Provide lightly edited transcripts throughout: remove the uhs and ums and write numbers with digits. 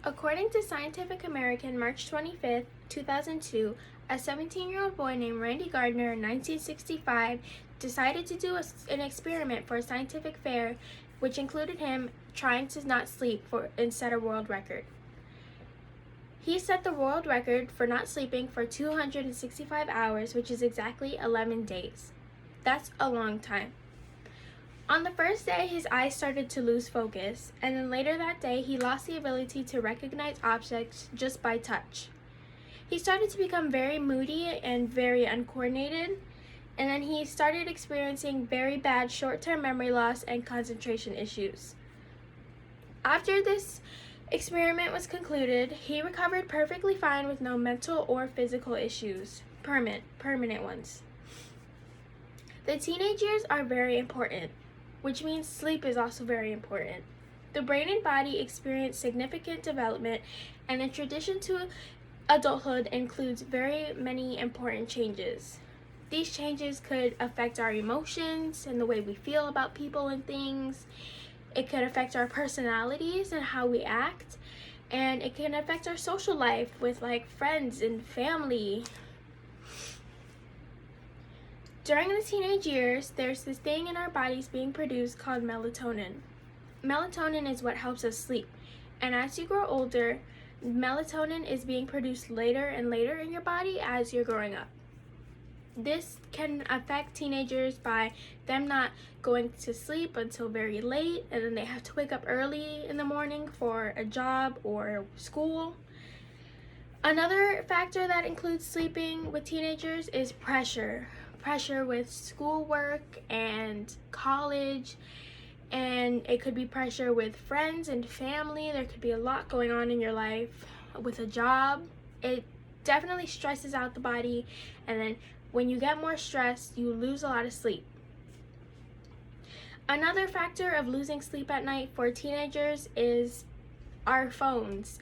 According to Scientific American, March 25th, 2002, a 17-year-old boy named Randy Gardner in 1965 decided to do an experiment for a scientific fair, which included him trying to not sleep and set a world record. He set the world record for not sleeping for 265 hours, which is exactly 11 days. That's a long time. On the first day, his eyes started to lose focus, and then later that day, he lost the ability to recognize objects just by touch. He started to become very moody and very uncoordinated, and then he started experiencing very bad short-term memory loss and concentration issues. After this experiment was concluded, he recovered perfectly fine with no mental or physical issues, permanent ones. The teenage years are very important, which means sleep is also very important. The brain and body experience significant development, and the transition to adulthood includes very many important changes. These changes could affect our emotions and the way we feel about people and things. It could affect our personalities and how we act, and it can affect our social life with friends and family. During the teenage years, there's this thing in our bodies being produced called melatonin. Melatonin is what helps us sleep, and as you grow older, melatonin is being produced later and later in your body as you're growing up. This can affect teenagers by them not going to sleep until very late, and then they have to wake up early in the morning for a job or school. Another factor that includes sleeping with teenagers is pressure with schoolwork and college, and it could be pressure with friends and family. There could be a lot going on in your life with a job. It definitely stresses out the body, and then when you get more stressed, you lose a lot of sleep. Another factor of losing sleep at night for teenagers is our phones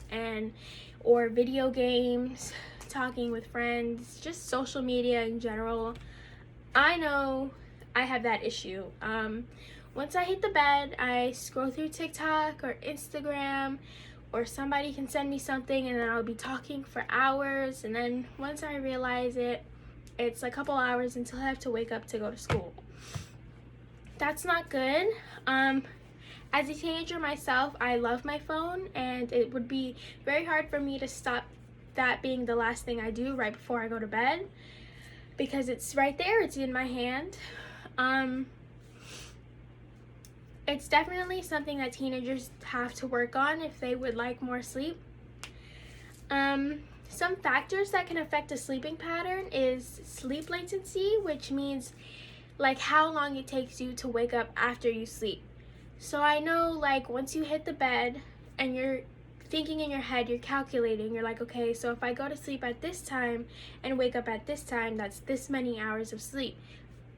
or video games, talking with friends, just social media in general. I know I have that issue. Once I hit the bed, I scroll through TikTok or Instagram, or somebody can send me something, and then I'll be talking for hours, and then once I realize it, it's a couple hours until I have to wake up to go to school. That's not good. As a teenager myself, I love my phone, and it would be very hard for me to stop that being the last thing I do right before I go to bed, because it's right there, it's in my hand. It's definitely something that teenagers have to work on if they would like more sleep. Some factors that can affect a sleeping pattern is sleep latency, which means how long it takes you to wake up after you sleep. So I know once you hit the bed and you're thinking in your head, you're calculating, you're like, okay, so if I go to sleep at this time and wake up at this time, that's this many hours of sleep.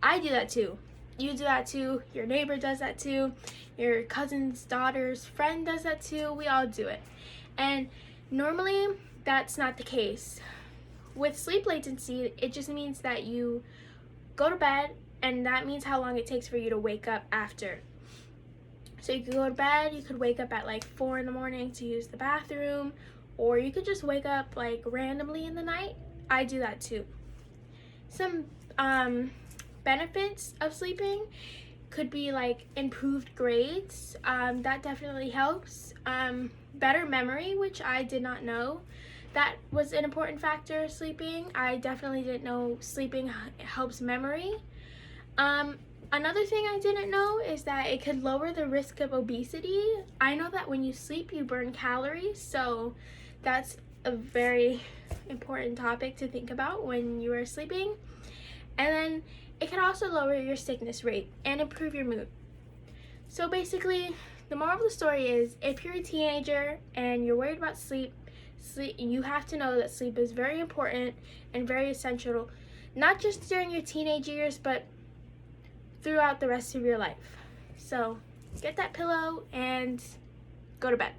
I do that too. You do that too. Your neighbor does that too. Your cousin's daughter's friend does that too. We all do it. And normally that's not the case. With sleep latency, it just means that you go to bed, and that means how long it takes for you to wake up after. So you could go to bed, you could wake up at 4 in the morning to use the bathroom, or you could just wake up randomly in the night. I do that too. Some benefits of sleeping could be improved grades. That definitely helps. Better memory, which I did not know that was an important factor of sleeping. I definitely didn't know sleeping helps memory. Another thing I didn't know is that it could lower the risk of obesity. I know that when you sleep, you burn calories, so that's a very important topic to think about when you are sleeping. And then it can also lower your sickness rate and improve your mood. So basically, the moral of the story is, if you're a teenager and you're worried about sleep, you have to know that sleep is very important and very essential, not just during your teenage years, but throughout the rest of your life. So get that pillow and go to bed.